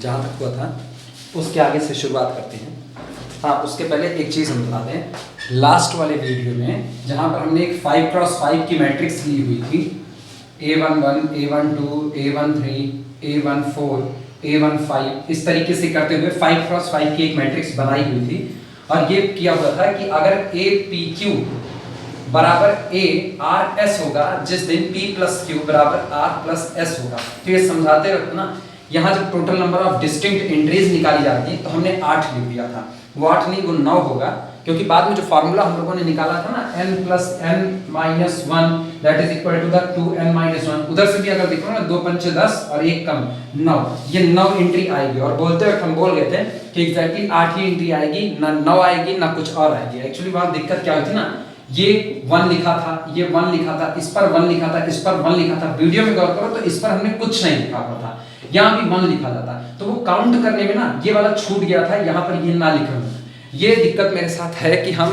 जहाँ तक हुआ था उसके आगे से शुरुआत करते हैं। हाँ, उसके पहले एक चीज़ हम बता दें, लास्ट वाले वीडियो में जहाँ पर हमने एक 5x5 की मैट्रिक्स ली हुई थी, A11, A12, A13, A14, A15, इस तरीके से करते हुए 5x5 की एक मैट्रिक्स बनाई हुई थी। और ये किया हुआ था कि अगर APQ बराबर ARS होगा, जिस दिन P प्लस Q बराबर R+S होगा। तो ये समझाते वक्त ना, यहाँ जब total number of distinct entries निकाली जाती है तो हमने 8 लिख दिया था। वो 8 नहीं, वो 9 होगा, क्योंकि बाद में जो फार्मूला हम लोगों ने निकाला था ना, n+n-1 that is equal to the 2n-1, उधर से भी अगर देखो ना 2 पंचे 10 और 1 कम 9, ये 9 एंट्री आएगी। और बोलते वक्त हम बोल गए थे कि एग्जैक्टली 8 ही एंट्री आएगी, ना 9 आएगी ना कुछ और आएगी। एक्चुअली वहां दिक्कत क्या हुई थी ना, ये 1 लिखा था, ये 1 लिखा था, इस पर 1 लिखा था, इस पर 1 लिखा था। वीडियो में गौर करो तो इस पर हमने कुछ नहीं लिखा हुआ था, यहाँ भी 1 लिखा जाता, तो वो काउंट करने में ना ये वाला छूट गया था, यहाँ पर ये ना लिखा। ये दिक्कत मेरे साथ है कि हम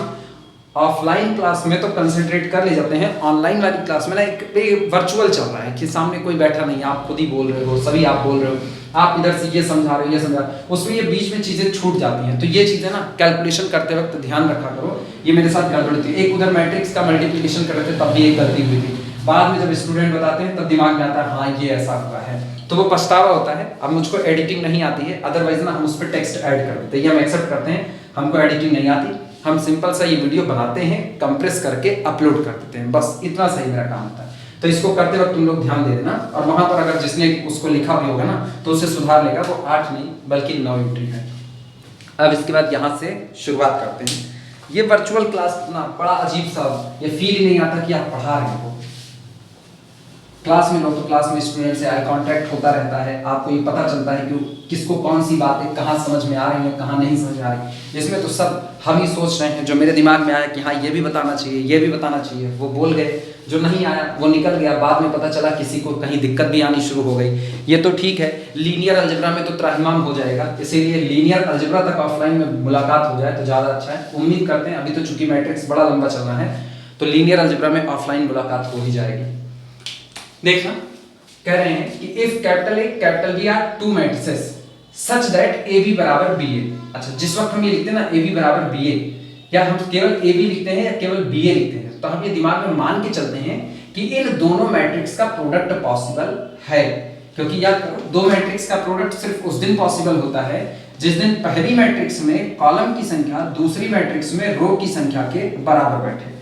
ऑफलाइन क्लास में तो कंसंट्रेट कर ले जाते हैं, ऑनलाइन वाली क्लास में ना एक वर्चुअल चल रहा है कि सामने कोई बैठा नहीं, आप खुद ही बोल रहे हो, सभी आप बोल रहे हो, आप इधर से ये समझा रहे हो, ये समझा रहे हो, उसमें ये बीच में चीज़ें छूट जाती हैं। तो ये चीज़ें ना कैलकुलेशन करते वक्त ध्यान रखा करो। ये मेरे साथ गड़बड़ थी, एक उधर मैट्रिक्स का मल्टीप्लिकेशन कर रहे थे तब भी एक गलती हुई थी, बाद में जब स्टूडेंट बताते हैं तब दिमाग में आता है हाँ ये ऐसा हुआ है, तो वो पछतावा होता है। अब मुझको एडिटिंग नहीं आती है, अदरवाइज ना हम उस पर टेक्स्ट ऐड कर देते हैं, ये हम एक्सेप्ट करते हैं, हमको एडिटिंग नहीं आती, हम सिंपल सा ये वीडियो बनाते हैं, कंप्रेस करके अपलोड कर देते हैं, बस इतना सही मेरा काम होता है। तो इसको करते वक्त तुम लोग ध्यान दे देना, और वहां पर अगर जिसने उसको लिखा भी होगा ना तो उसे सुधार लेगा, वो 8 नहीं बल्कि 9 एंट्री है। अब इसके बाद यहाँ से शुरुआत करते हैं। ये वर्चुअल क्लास ना बड़ा अजीब सा, ये फील ही नहीं आता कि आप पढ़ा रहे हो। क्लास में लो तो क्लास में स्टूडेंट से आई कांटेक्ट होता रहता है, आपको ये पता चलता है कि किसको कौन सी बातें कहाँ समझ में आ रही हैं, कहाँ नहीं समझ में आ रही। इसमें तो सब हम ही सोच रहे हैं, जो मेरे दिमाग में आया कि हाँ ये भी बताना चाहिए, ये भी बताना चाहिए, वो बोल गए, जो नहीं आया वो निकल गया, बाद में पता चला किसी को कहीं दिक्कत भी आनी शुरू हो गई। ये तो ठीक है, लीनियर अलजेब्रा में तो त्राहिमाम हो जाएगा, इसीलिए लीनियर अलजेब्रा तक ऑफलाइन में मुलाकात हो जाए तो ज़्यादा अच्छा है। उम्मीद करते हैं, अभी तो चूंकि मैट्रिक्स बड़ा लंबा चल रहा है तो लीनियर अलजेब्रा में ऑफलाइन मुलाकात हो ही जाएगी। देखना, कह रहे हैं कि if capital A capital B are two matrices such that A B बराबर बी ए। अच्छा, जिस वक्त हम ये लिखते हैं ना ए बी बराबर बी ए, या हम केवल ए बी लिखते हैं या केवल बी ए लिखते हैं, तो हम ये दिमाग में मान के चलते हैं कि इन दोनों मैट्रिक्स का प्रोडक्ट पॉसिबल है। क्योंकि याद करो, दो मैट्रिक्स का प्रोडक्ट सिर्फ उस दिन पॉसिबल होता है जिस दिन पहली मैट्रिक्स में कॉलम की संख्या दूसरी मैट्रिक्स में रो की संख्या के बराबर बैठे।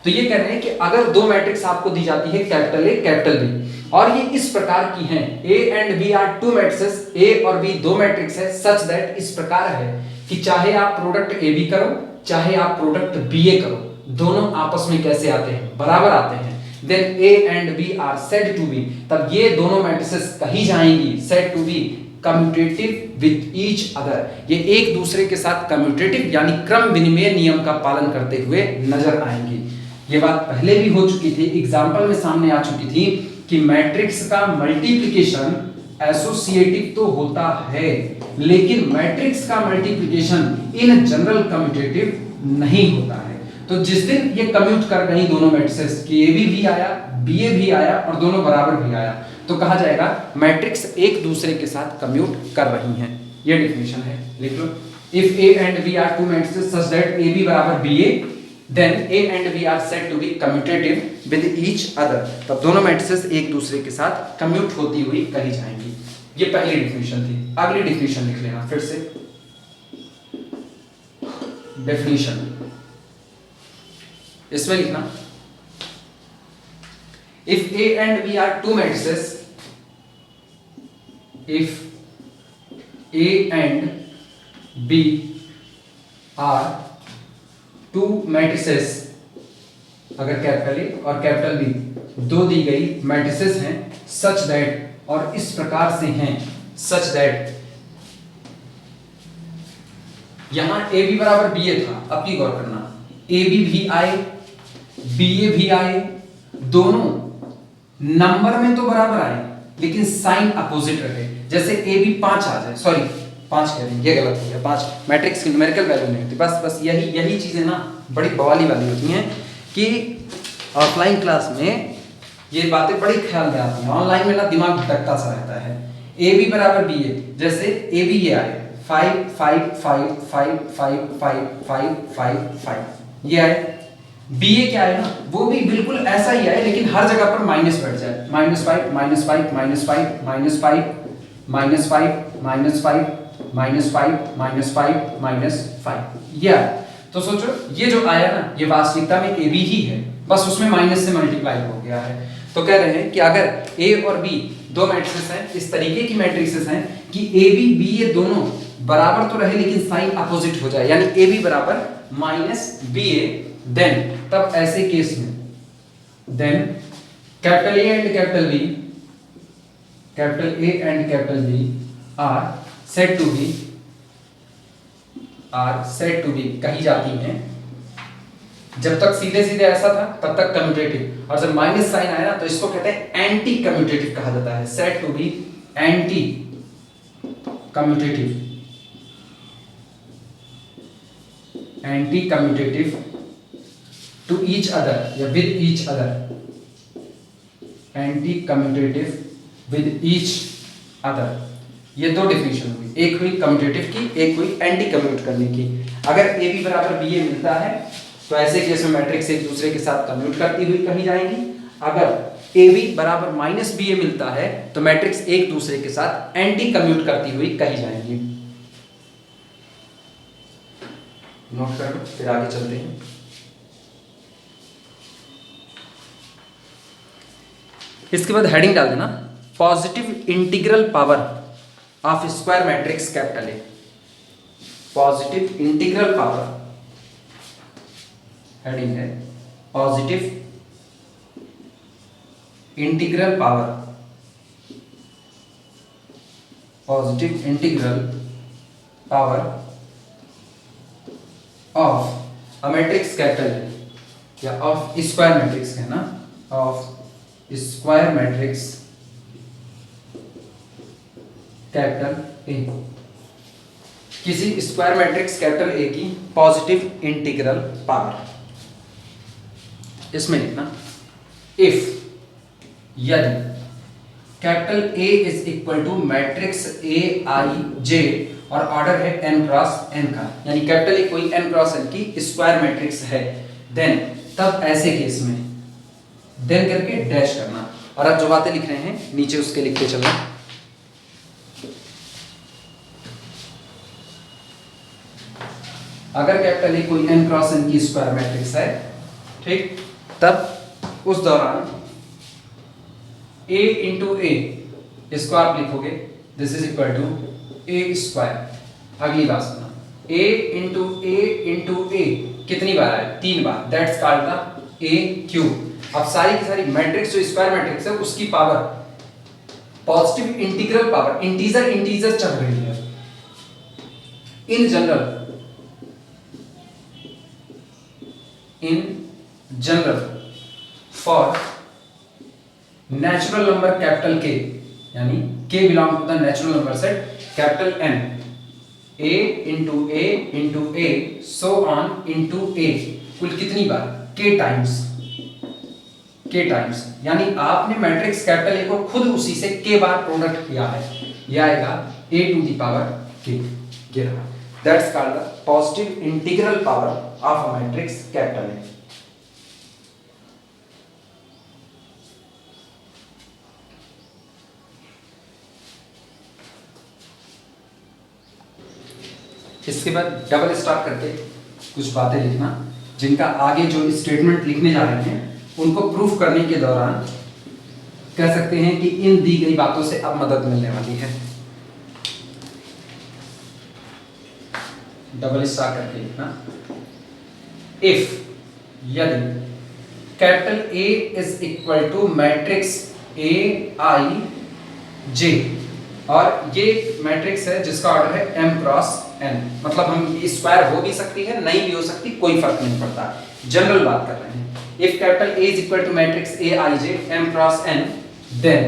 तो ये कह रहे हैं कि अगर दो मैट्रिक्स आपको दी जाती है कैपिटल ए कैपिटल बी, और ये इस प्रकार की हैं, A and B are two matrices, A और बी दो मैट्रिक्स है, सच दैट इस प्रकार है कि चाहे आप प्रोडक्ट ए बी करो चाहे आप प्रोडक्ट बी ए करो, दोनों आपस में कैसे आते हैं, बराबर आते हैं। Then A and B are said to be, तब ये दोनों मैट्रिसेस कही जाएंगी said to be commutative with each other, ये एक दूसरे के साथ कम्यूटेटिव यानी क्रम विनिमय नियम का पालन करते हुए नजर आएंगी। ये बात पहले भी हो चुकी थी, एग्जाम्पल में सामने आ चुकी थी कि मैट्रिक्स का मल्टीप्लिकेशन एसोसिएटिव तो होता है, लेकिन मैट्रिक्स का मल्टीप्लिकेशन इन जनरल कम्यूटेटिव नहीं होता है। तो जिस दिन ये कम्यूट कर रही दोनों मैट्रिसेस कि ए भी आया बी ए भी आया और दोनों बराबर भी आया, तो कहा जाएगा मैट्रिक्स एक दूसरे के साथ कम्यूट कर रही हैं। ये डेफिनेशन है, लिख लो। If A and B are two matrices such that A B बराबर B A, then A and B are said to be commutative with each other, तब दोनों मैट्रिसेस एक दूसरे के साथ कम्यूट होती हुई कही जाएंगी। ये पहली डेफिनेशन थी। अगली डेफिनेशन लिख लेना फिर से, डेफिनेशन इसमें लिखना, if A and B are two matrices, if A and B are to matrices, अगर कैपिटल ए और कैपिटल बी दो दी गई मैट्रिसेस हैं, सच दैट, और इस प्रकार से हैं, सच दैट, यहां ए बी बराबर बी ए था, अब की गौर करना, ए बी भी आए बी ए भी आए, दोनों नंबर में तो बराबर आए लेकिन साइन अपोजिट रहे। जैसे ए बी 5 आ जाए, सॉरी 5 कह रहे हैं, ये गलत हो गया, 5 मैट्रिक्स की न्यूमेरिकल वैल्यू नहीं होती। बस यही चीजें ना बड़ी बवाली वाली होती हैं कि ऑफलाइन क्लास में ये बातें बड़ी ख्याल में आती हैं, ऑनलाइन में ना दिमाग भटकता सा रहता है। ए बी बराबर बी ए, जैसे ए बी ये आए 5 5 5 5 5 5 5 5 5 ये आए। बी ए क्या है ना, वो भी बिल्कुल ऐसा ही आए, लेकिन हर जगह पर माइनस बैठ जाए, -5 -5 -5 -5 -5 -5 -5 -5 ये आया। तो सोचो ये जो आया ना, ये वास्तविकता में ए बी ही है, बस उसमें माइनस से मल्टीप्लाई हो गया है। तो कह रहे हैं कि अगर ए और बी दो मैट्रिक्स हैं, इस तरीके की मैट्रिक्सेस हैं कि ए बी बी ये दोनों बराबर तो रहे लेकिन साइन अपोजिट हो जाए, यानी ए बी बराबर -बी ए, देन तब ऐसे केस में then capital A and capital B, capital A and capital B are said to be कही जाती हैं। जब तक सीधे सीधे ऐसा था तब तक कम्यूटेटिव, और जब माइनस साइन आया ना तो इसको कहते हैं एंटी कम्यूटेटिव कहा जाता है, said to be anti commutative, anti commutative to each other या with each other, anti commutative with each other. ये दो डिफिनेशन हुई, एक हुई कम्यूटेटिव की, एक हुई एंटी कम्यूट करने की। अगर ए बी बराबर बी ए मिलता है तो ऐसे केस में मैट्रिक्स एक दूसरे के साथ कम्यूट करती हुई कही जाएंगी। अगर ए बी बराबर -बी ए मिलता है तो मैट्रिक्स एक दूसरे के साथ एंटी कम्यूट करती हुई कही जाएंगी। नोट कर लो, फिर आगे चलते हैं। इसके बाद हेडिंग डाल देना, positive integral power of square matrix capital A. Positive integral power, heading है positive integral power, positive integral power of a matrix capital या ऑफ स्क्वायर मैट्रिक्स है ना, of square matrix capital A, किसी square matrix capital A की positive integral power. इसमें लिखना if यदि capital A is equal to matrix A I J और order है n क्रॉस n का, यानी कैपिटल ए कोई n क्रॉस n की स्क्वायर मैट्रिक्स है, देन तब ऐसे केस में देन करके डैश करना, और अब जो बातें लिख रहे हैं नीचे उसके लिखते चलना। अगर कैपिटल ए कोई n क्रॉस n की स्क्वायर मैट्रिक्स है, ठीक, तब उस दौरान a इंटू ए, इसको आप लिखोगे this is equal to A square. अगली बात सुना, a इंटू ए कितनी बार आए? 3 बार, that's called the a cube. अब सारी की सारी मैट्रिक्स जो स्क्वायर मैट्रिक्स है उसकी power, positive integral power, integer चल रही है। In general for natural number capital K, यानी K belong to the natural number set capital N, a into A so on into A, कुल कितनी बार? k times, यानी आपने मैट्रिक्स कैपिटल ए को खुद उसी से k बार प्रोडक्ट किया है, यह आएगा a to the power k। That's called the positive integral power of a matrix capital A. इसके बाद डबल स्टार करके कुछ बातें लिखना, जिनका आगे जो स्टेटमेंट लिखने जा रहे हैं उनको प्रूफ करने के दौरान कह सकते हैं कि इन दी गई बातों से अब मदद मिलने वाली है। डबल स्टार करके लिखना, इफ यदि capital A is equal to matrix A I J, और ये मैट्रिक्स है जिसका ऑर्डर है m क्रॉस n, मतलब हम स्क्वायर हो भी सकती है नहीं भी हो सकती, कोई फर्क नहीं पड़ता, जनरल बात कर रहे हैं। If capital A is equal to matrix A I J m cross n, then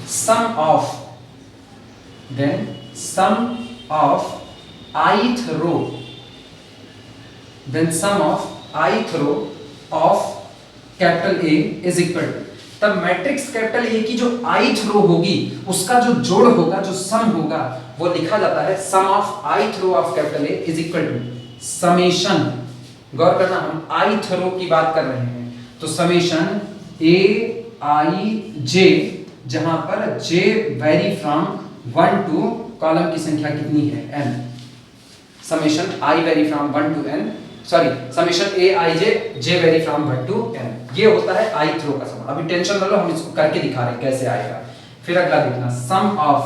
sum of ith row of capital A is equal to, तब मैट्रिक्स कैपिटल ए की जो ith रो होगी उसका जो जोड़ होगा, जो सम होगा, वो लिखा जाता है sum of ith row of capital A is equal to summation, गौर करना हम ith रो की बात कर रहे हैं, तो समेशन ए आई जे, जहां पर j vary from 1 to column की संख्या कितनी है n, summation i vary from 1 to n, sorry summation A I J J vary from 1 to n, ये होता है ith रो का सम। अभी टेंशन न लो, हम इसको करके दिखा रहे हैं कैसे आएगा। फिर अगला देखना सम ऑफ,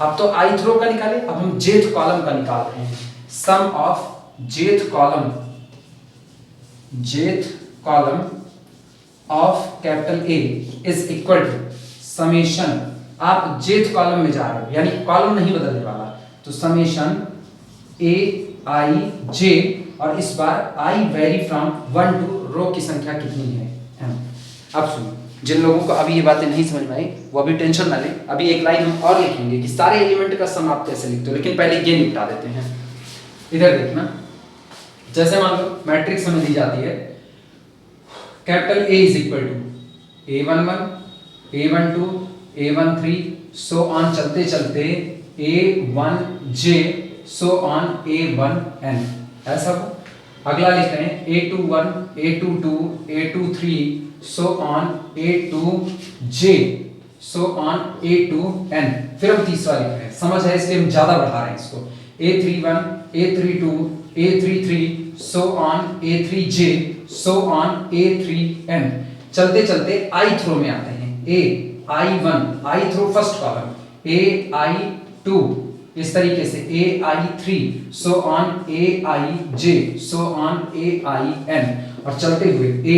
अब तो ith रो का निकाले, अब हम jth कॉलम का निकाल रहे हैं। Sum of jth column of capital A is equal to summation, आप jth कॉलम में जा रहे हो यानी कॉलम नहीं बदलने वाला, तो समेशन ए आई जे, और इस बार आई वेरी फ्रॉम 1 टू रो की संख्या कितनी है m। अब सुनो, जिन लोगों को अभी ये बातें नहीं समझ में आई वो अभी टेंशन ना लें, अभी एक लाइन हम और लिखेंगे कि सारे एलिमेंट का सम आप कैसे लिखते हो, लेकिन पहले ये निपटा देते हैं। इधर देखना, जैसे मान लो मैट्रिक्स हमें दी जाती है capital A is equal to a11 a12 a13 so on, चलते चलते a1j सो ऑन a1n, ऐसा हो। अगला लिख रहे हैं a21 a22 a23 so on a2j so on a2n। फिर हम तीसरा लिख रहे हैं, समझ है इसलिए हम ज्यादा बढ़ा रहे हैं इसको, a31 a32 a33 so on a3j so on a3n। चलते चलते ith रो में आते हैं, ai1 ith रो फर्स्ट कॉलम, ai2 इस तरीके से ai3 so on aij so on ain, और चलते हुए a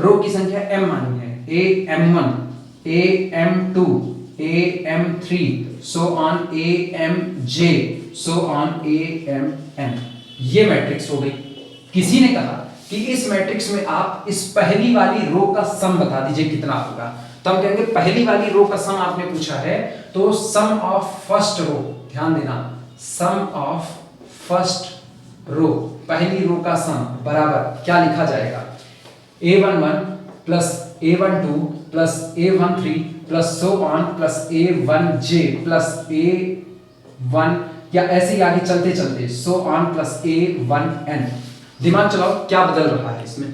रो की संख्या m मानी है, am1 am2 am3 so on amj so on amn। ये मैट्रिक्स हो गई। किसी ने कहा कि इस मैट्रिक्स में आप इस पहली वाली रो का सम बता दीजिए कितना होगा, तो हम कहेंगे पहली वाली रो का सम आपने पूछा है तो सम ऑफ फर्स्ट रो, ध्यान देना, सम ऑफ फर्स्ट रो, पहली रो का सम बराबर क्या लिखा जाएगा, a11 plus a12 plus a13 plus so on plus a1j plus a1, या ऐसे ही आगे चलते चलते सो ऑन प्लस a1n। दिमाग चलाओ क्या बदल रहा है इसमें,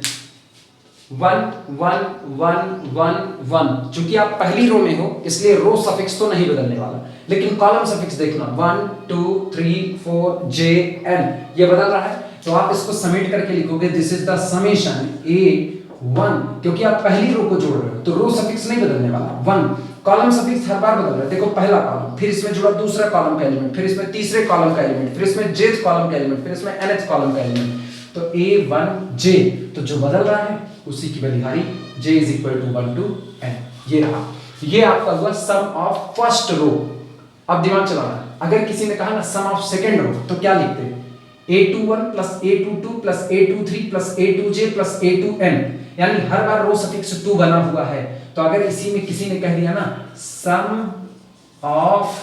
1 1 1 1 1, चूंकि आप पहली रो में हो इसलिए रो सफिक्स तो नहीं बदलने वाला, लेकिन कॉलम सफिक्स देखना 1 2 3 4 j n, ये बदल रहा है, तो आप इसको समेट करके लिखोगे this is the summation a1, क्योंकि आप पहली रो को जोड़ रहे हो तो रो सफिक्स नहीं बदलने वाला। 1 कॉलम सफिक्स हर बार बदल रहा है, देखो पहला कॉलम, फिर इसमें जुड़ा दूसरा कॉलम का एलिमेंट, फिर इसमें तीसरे कॉलम का एलिमेंट, फिर इसमें jth कॉलम का एलिमेंट, फिर इसमें nth कॉलम का एलिमेंट, तो a1j, तो जो बदल रहा है उसी की बलिहारी j is equal to 1 to n, ये रहा, ये आपका हुआ सम ऑफ फर्स्ट रो। अब दिमाग चलाना, अगर किसी ने कहा ना सम ऑफ सेकंड रो, तो क्या लिखते हैं, a21 plus a22 plus a23 plus a2j plus a2n, यानी हर बार रो सफिक्स 2 बना हुआ है, तो अगर इसी में किसी ने कह दिया ना सम ऑफ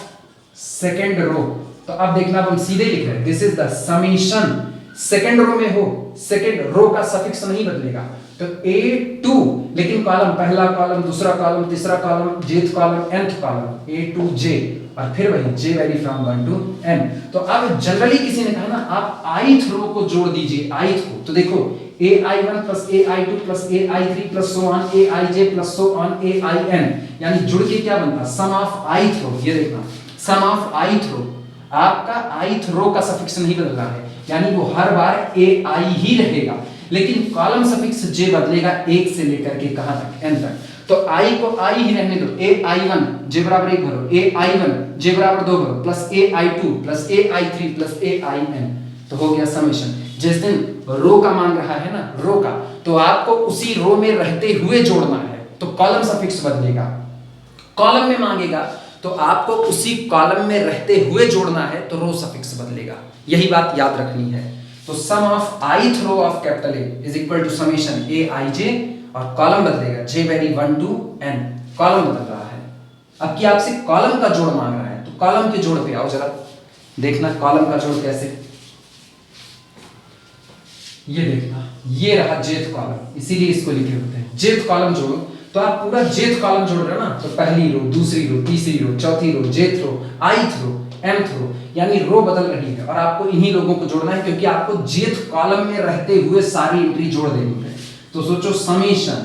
सेकंड रो, तो अब देखना अब हम सीधे लिख रहे हैं this is the summation, second row में हो, सेकंड रो का सफिक्स नहीं बदलेगा, तो a2, लेकिन कॉलम, पहला कॉलम, दूसरा कॉलम, तीसरा column, jth column, nth column, a2j, और फिर वही j vary from 1 to n। तो अब जनरली किसी ने कहा ना आप ith रो को जोड़ दीजिए, ith को, तो देखो ai1 plus ai2 plus ai3 plus so on aij plus so on ain, यानी जुड़ के क्या बनता, सम ऑफ ith रो। ये देखना सम ऑफ ith रो, आपका ith रो का सफिक्स नहीं बदल रहा है, यानी वो हर बार ai ही रहेगा, लेकिन कॉलम सफिक्स j बदलेगा 1 से लेकर के कहां तक, n तक, तो i को i ही रहने दो, ai1 j बराबर 1 भरो, ai1 j बराबर 2 भरो, plus ai2 plus ai3 plus ain, तो हो गया समेशन। जिस दिन रो का मांग रहा है ना, रो का, तो आपको उसी रो में रहते हुए जोड़ना है, तो कॉलम सफिक्स बदलेगा, कॉलम में मांगेगा तो आपको उसी कॉलम में रहते हुए जोड़ना है, तो रो सफिक्स बदलेगा, यही बात याद रखनी है। तो sum of ith row of capital A is equal to summation aij, और कॉलम बदलेगा j वेरी 1 टू n, कॉलम बदल रहा है। अब की आपसे कॉलम का जोड़ मांग रहा है, तो कॉलम के जोड़ पे आओ जरा, देखना कॉलम का जोड़ कैसे, ये देखना, ये रहा जेथ कॉलम, इसीलिए इसको लिखे होते हैं। जेथ कॉलम जोड़ो तो आप पूरा जेथ कॉलम जोड़ रहे हो ना, तो पहली रो, दूसरी रो, तीसरी रो, चौथी रो, जेथ रो, आइथ रो, एमथ रो, यानी रो बदल रही है और आपको इन्हीं लोगों को जोड़ना है, क्योंकि आपको जेथ कॉलम में रहते हुए सारी एंट्री जोड़ देनी है। तो सोचो समेशन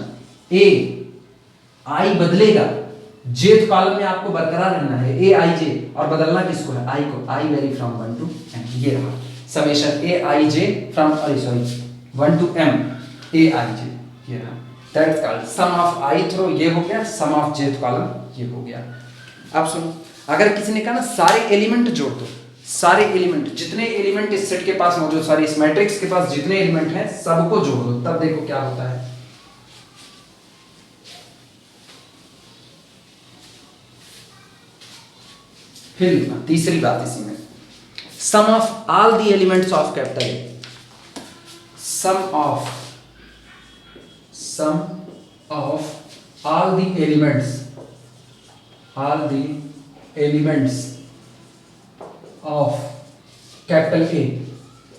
ए आई बदलेगा, जेथ कॉलम में आपको बरकरार रहना है ए आई जे, और बदलना किसको है, आई को, I vary from 1 to m। ये रहा summation A I J from 1 to m A I J, ये रहा। That's called sum of ith row, ये हो गया, सम ऑफ jth कॉलम, ये हो गया। अब सुनो, अगर किसी ने कहा ना सारे एलिमेंट जोड़ दो, सारे एलिमेंट, जितने एलिमेंट इस सेट के पास मौजूद, सॉरी इस मैट्रिक्स के पास जितने एलिमेंट हैं सबको जोड़ दो, तब देखो क्या होता है। फिर लिखना तीसरी बात इसी में, sum of all the elements of capital A, sum of all the elements of capital A,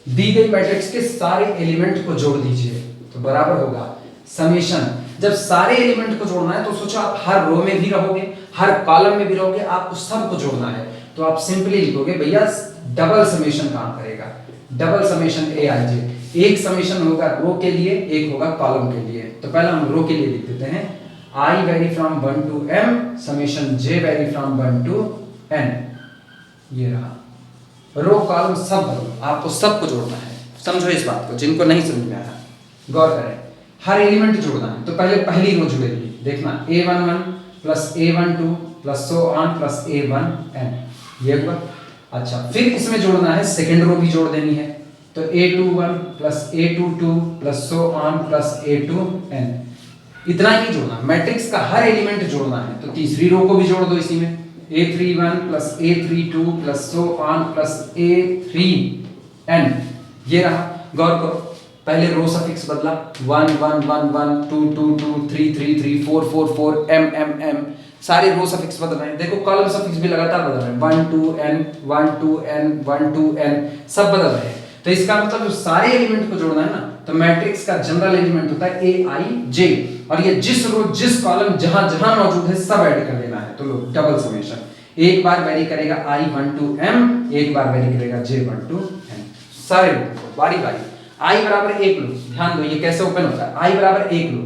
दी गई मैट्रिक्स के सारे एलिमेंट को जोड़ दीजिए, तो बराबर होगा समेशन। जब सारे एलिमेंट को जोड़ना है तो सोचो आप हर रो में भी रहोगे, हर कॉलम में भी रहोगे, आपको सबको जोड़ना है, तो आप सिंपली लिखोगे भैया डबल समेशन काम करेगा, डबल समेशन ए आई जे। एक समेशन होगा रो के लिए, एक होगा कॉलम के लिए। तो पहले हम रो के लिए लिख देते हैं, आई vary from 1 to m summation J vary from 1 to n। ये रहा रो कॉलम सब भरो, आपको सबको जोड़ना है। समझो इस बात को, जिनको नहीं समझ में आया गौर करें। हर एलिमेंट जोड़ना है, तो पहले पहली रो जुड़ेगी, देखना a11 plus a12 plus so on plus a1n, ये हुआ। अच्छा, फिर इसमें जोड़ना है, सेकंड रो भी जोड़ देनी है, तो a21 plus a22 plus so on plus a2n, इतना ही जोड़ना, मैट्रिक्स का हर एलिमेंट जोड़ना है। तो तीसरी रो को भी जोड़ दो इसी में, a31 plus a32 plus so on plus a3n, ये रहा। गौर करो, पहले रो सफिक्स बदला, 1 1 1 1 2 2 2 3 3 3 4 4 4 m m m, सारे रो सफिक्स बदल रहे हैं। देखो कॉलम सफिक्स भी लगातार बदल रहे हैं, 1 2 n 1 2 n 1 2 n, सब बदल रहे हैं। तो इसका मतलब जो सारे एलिमेंट को जोड़ना है ना, तो मैट्रिक्स का जनरल एलिमेंट होता है ए आई जे, और ये जिस रो जिस कॉलम जहां जहां मौजूद है सब ऐड कर देना है। तो लो डबल समेशन, एक बार वेरी करेगा i 1 to m, एक बार वेरी करेगा j 1 to n, सारे रो बारी बारी। i बराबर 1 लो, ध्यान दो ये कैसे ओपन होता है, i बराबर 1 लो,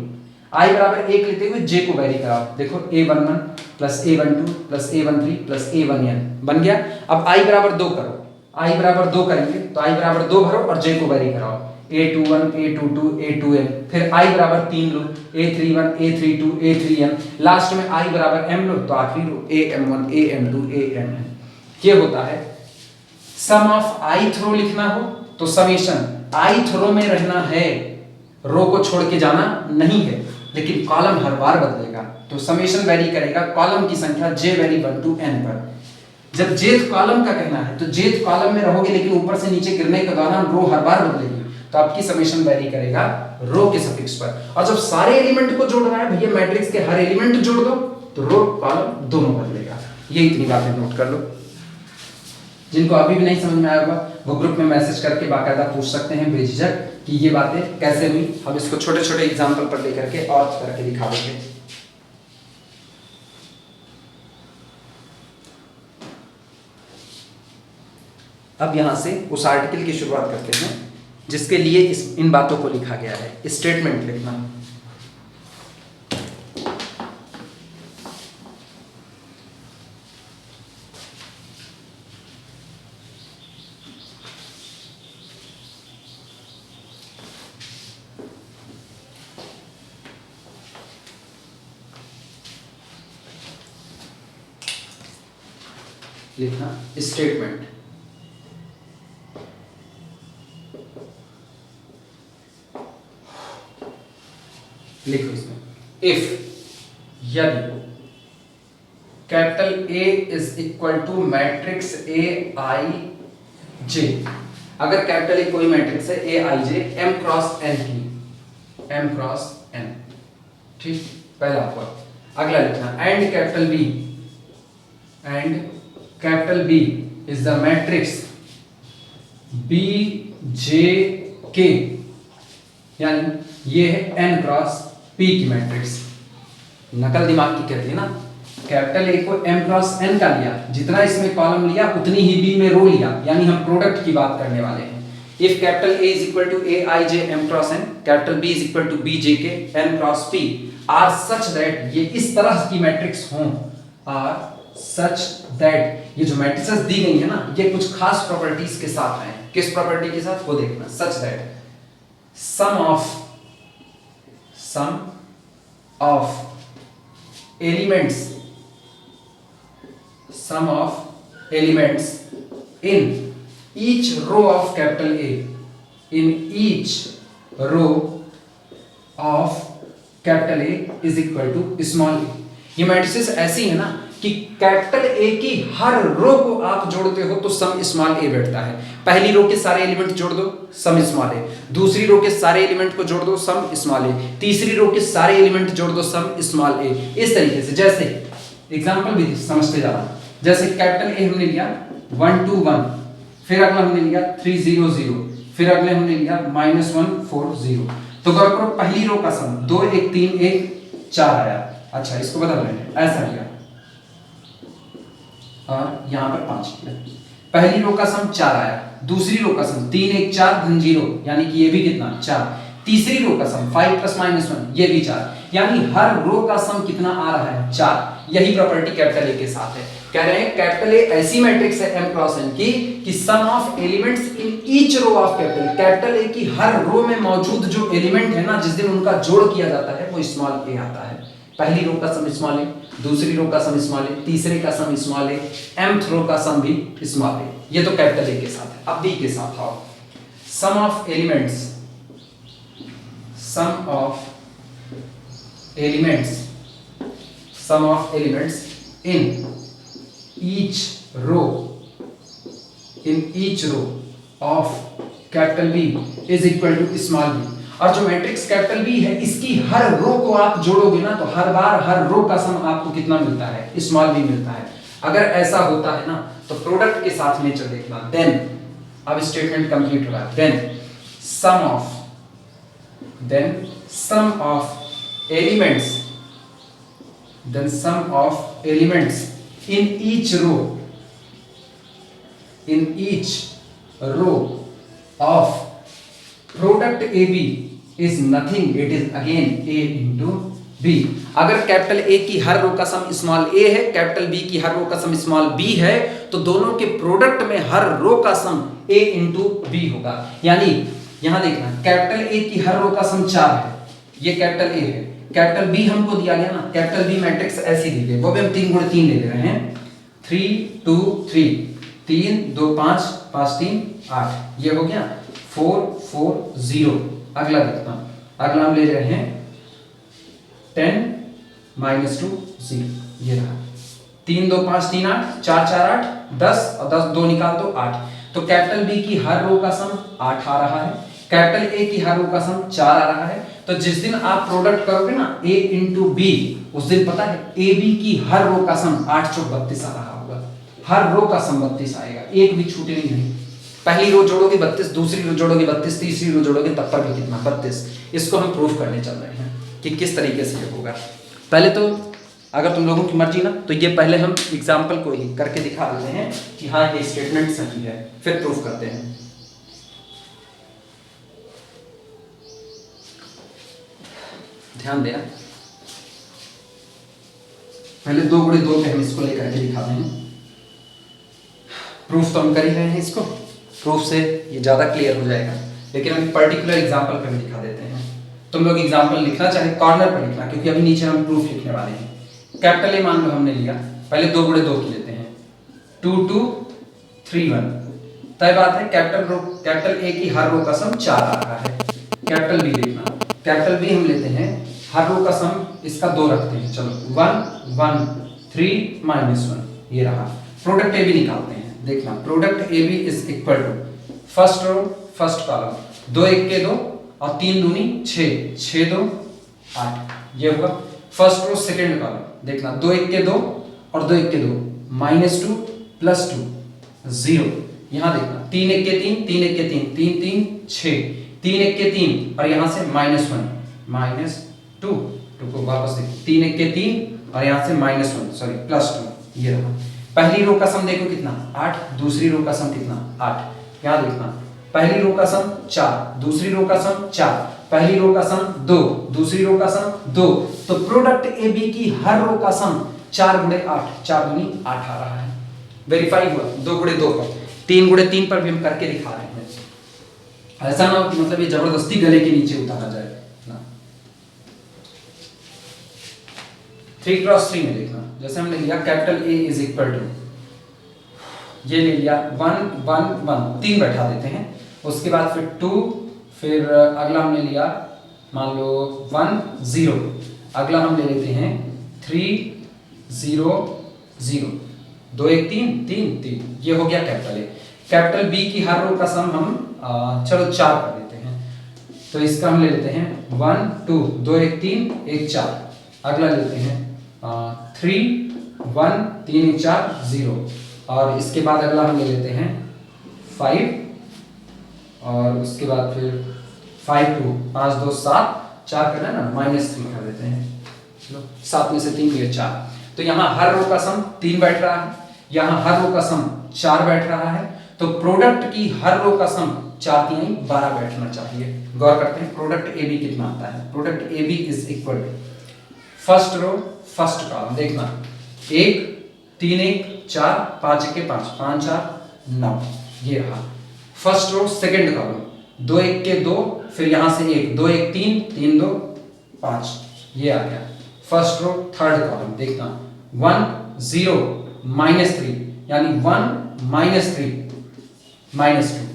i बराबर 1 लेते हुए j को वेरी कराओ, देखो a11 plus a12 plus a13 plus a1n बन गया। अब i बराबर 2 करो, i बराबर 2 करेंगे तो i बराबर 2 भरो और j को वेरी कराओ, a21 a22 a2n, फिर i बराबर 3 लो, a31 a32 a3n, लास्ट में i बराबर m लो, तो आखिरी लो am1 am2 amn। ये होता है सम ऑफ ith रो लिखना हो तो समेशन ith रो में रहना है, रो को छोड़ के जाना नहीं है, लेकिन कॉलम हर बार बदलेगा, तो समेशन वेरी करेगा कॉलम की संख्या j वेरी 1 to n पर। जब जेथ कॉलम का कहना है तो जेथ कॉलम में रहोगे, लेकिन ऊपर से नीचे गिरने के दौरान रो हर बार बदलेगी, तो आपकी समेशन वेरी करेगा रो के सफिक्स पर। और जब सारे एलिमेंट को जोड़ रहा है भैया, मैट्रिक्स के हर एलिमेंट जोड़ दो, तो रो कॉलम दोनों बदलेगा। ये इतनी बातें नोट कर लो। जिनको अभी भी नहीं समझ में आया होगा वो ग्रुप में मैसेज करके बाकायदा पूछ सकते हैं बेझिझक कि ये बातें कैसे हुई। हम इसको छोटे छोटे एग्जाम्पल पर लेकर के और करके दिखा देंगे। अब यहां से उस आर्टिकल की शुरुआत करते हैं जिसके लिए इन बातों को लिखा गया है। स्टेटमेंट लिखना, लिखना स्टेटमेंट। लिखो इसमें, इफ यदि capital A is equal to matrix A I J, अगर कैपिटल A कोई मैट्रिक्स है A I J m cross n की, m क्रॉस n, ठीक, पहला हुआ। अगला लिखना and capital B is the matrix B J K यानी ये है n क्रॉस p की मैट्रिक्स। नकल दिमाग की कहती है ना, कैपिटल ए को m क्रॉस n का लिया, जितना इसमें कॉलम लिया उतनी ही b में रो लिया, यानी हम प्रोडक्ट की बात करने वाले हैं। If capital A is equal to Aij m cross n, capital B is equal to Bjk n cross p are such that, ये इस तरह की मैट्रिक्स हों, are such that, ये जो मैट्रिसेस दी गई है ना, ये कुछ खास प्रॉपर्टीज के साथ हैं। किस प्रॉपर्टी के साथ वो देखना। such that sum of elements in each row of capital A, in each row of capital A is equal to small a। ये मैट्रिसेस ऐसी है ना कि कैपिटल ए की हर रो को आप जोड़ते हो तो सम स्मॉल ए बैठता है। पहली रो के सारे एलिमेंट जोड़ दो, सम स्मॉल ए। दूसरी रो के सारे एलिमेंट को जोड़ दो, सम स्मॉल ए। तीसरी रो के सारे एलिमेंट जोड़ दो, सम स्मॉल ए। इस तरीके से, जैसे एग्जांपल भी समझते जाना, जैसे कैपिटल ए हमने लिया 1 2 1, फिर अगला हमने लिया 3 0 0, फिर अगले हमने लिया -1 4 0। तो गौर करो, पहली रो का सम 2 1 3 1 4 आया। अच्छा, इसको बदल रहे हैं, ऐसा लिया और यहाँ पर 5 किया। पहली रो का सम 4 आया, दूसरी रो का सम 3 1 4 धन 0, यानी कि ये भी कितना 4। तीसरी रो का सम 5 + -1, ये भी 4, यानी हर रो का सम कितना आ रहा है 4। यही प्रॉपर्टी कैपिटल ए के साथ है। कह रहे हैं कैपिटल ए ऐसी मैट्रिक्स है m क्रॉस n की कि sum of elements in each row of capital A की हर रो में मौजूद जो एलिमेंट है ना, जिस दिन उनका जोड़ किया जाता है वो स्मॉल ए आता है। पहली रो का सम स्मॉल ए, दूसरी रो का सम स्मॉल ए, तीसरे का सम स्मॉल ए, mth रो का सम भी स्मॉल ए। ये तो कैपिटल ए के साथ है। अब बी के साथ आओ। Sum of elements in each row of capital B is equal to small b। और जो मैट्रिक्स कैपिटल B है, इसकी हर रो को आप जोड़ोगे ना तो हर बार हर रो का सम आपको कितना मिलता है, स्मॉल b मिलता है। अगर ऐसा होता है ना तो प्रोडक्ट के साथ नेचर देखना। देन, अब स्टेटमेंट कंप्लीट हो रहा है। Then sum of elements in each row of product AB is nothing, it is again A into B। अगर कैपिटल ए की हर रो का सम स्मॉल ए है, कैपिटल बी की हर रो का सम स्मॉल बी है, तो दोनों के प्रोडक्ट में हर रो का सम ए इंटू बी होगा। यानी यहां देखना, कैपिटल ए की हर रो का सम 4 है, ये कैपिटल ए है। कैपिटल बी हमको दिया गया ना, कैपिटल बी मैट्रिक्स ऐसी दी गई, वो भी हम 3 × 3 ले ले रहे हैं। 3 2 3, 3 2 5 5 3 8, ये हो गया 4 4 0। अगला देखता हूं, अगला हम ले रहे हैं 10 -2 0, ये रहा 3 2 5 3 8 4 4 8 10 और 10 2 निकाल दो 8। तो कैपिटल बी की हर रो का सम 8 आ रहा है, कैपिटल ए की हर रो का सम 4 आ रहा है। तो जिस दिन आप प्रोडक्ट करोगे ना a इंटू बी, उस दिन पता है ए बी की हर रो का सम 8 × 32 आ रहा होगा। हर रो का सम 32 आएगा, एक भी छूटेगी नहीं। पहली रो जोड़ोगे 32, दूसरी रो जोड़ोगे 32, तीसरी रो जोड़ोगे तब पर भी कितना 32। इसको हम प्रूफ करने चल रहे हैं कि किस तरीके से ये होगा। पहले तो अगर तुम लोगों की मर्जी ना तो ये पहले हम एग्जाम्पल को ही करके दिखा देते हैं कि हाँ ये स्टेटमेंट सही है, फिर प्रूफ करते हैं। ध्यान देना, पहले 2 × 2 पे हम इसको लेकर के दिखा देंगे। प्रूफ तो हम कर ही रहे हैं, इसको प्रूफ से ये ज़्यादा क्लियर हो जाएगा, लेकिन हम पर्टिकुलर एग्जांपल पे भी दिखा देते हैं। तुम लोग एग्जांपल लिखना चाहे कॉर्नर पर लिखना, क्योंकि अभी नीचे हम प्रूफ लिखने वाले हैं। कैपिटल ए मान लो हमने लिया, पहले 2 × 2 की लेते हैं। 2 2 3 1, तय बात है कैपिटल ए की हर रो का सम 4 आ रहा है। कैपिटल बी देखना, कैपिटल बी हम लेते हैं, हर रो का सम इसका 2 रखते हैं। चलो 1 1 3 -1, ये रहा। प्रोडक्ट ए बी निकालते हैं। देखना, product A B is equal to first row first column, 2 1 के 2 और 3 दूनी 6 6 2 8, ये होगा फर्स्ट रो सेकंड कॉलम। देखना 2 1 के 2 और 2 1 के 2, -2 +2 0। यहां देखना 3 1 के 3 3 1 के 3 3 3 6, 3 एक के 3 और यहाँ से -1 -2 2 को वापस देखो 3 एक के 3 और यहाँ से -1 सॉरी +2 ये रहा। पहली रो का सम देखो कितना 8, दूसरी रो का सम कितना 8। यहाँ देखना पहली रो का सम 4, दूसरी रो का सम 4, पहली रो का सम 2, दूसरी रो का सम 2। तो प्रोडक्ट ए बी की हर रो का सम 4 गुणे 8, 4 दूनी 8 आ रहा है। वेरीफाई हुआ 2 गुणे 2 पर, 3 गुणे 3 पर भी हम करके दिखा रहे हैं। ऐसा ना हो कि मतलब ये जबरदस्ती गले के नीचे उतारा जाए ना। 3 क्रॉस 3 में देखना, जैसे हमने लिया capital A is equal to, ये ले लिया 1 1 1 3 बैठा देते हैं, उसके बाद फिर 2, फिर अगला हमने लिया मान लो 1 0, अगला हम ले लेते हैं 3 0 0, 2 1 3 3 3, ये हो गया कैपिटल A। कैपिटल B की हर रो का सम हम चलो 4 कर देते हैं, तो इसका हम ले लेते हैं 1 2 2 1 3 1 4, अगला लेते हैं 3 1 3 1 4 0, और इसके बाद अगला हम ले लेते हैं 5, और उसके बाद फिर 5 2 5 2 7 4 करना है ना -3 कर देते हैं, चलो 7 में से 3 गए 4। तो यहाँ हर रो का सम 3 बैठ रहा है, यहाँ हर रो का सम 4 बैठ रहा है, तो प्रोडक्ट की हर रो का सम 4 3 12 बैठना चाहिए। गौर करते हैं प्रोडक्ट ए बी कितना आता है। Product A B is equal to first row first column, देखना 1 3 1 4 5 1 5 5 4 9, ये रहा फर्स्ट रो। सेकंड कॉलम 2 1 के 2, फिर यहां से 1 2 1 3 3 2 5, ये आ गया फर्स्ट रो। थर्ड कॉलम देखना 1 0 -3, यानी 1 -3 -2,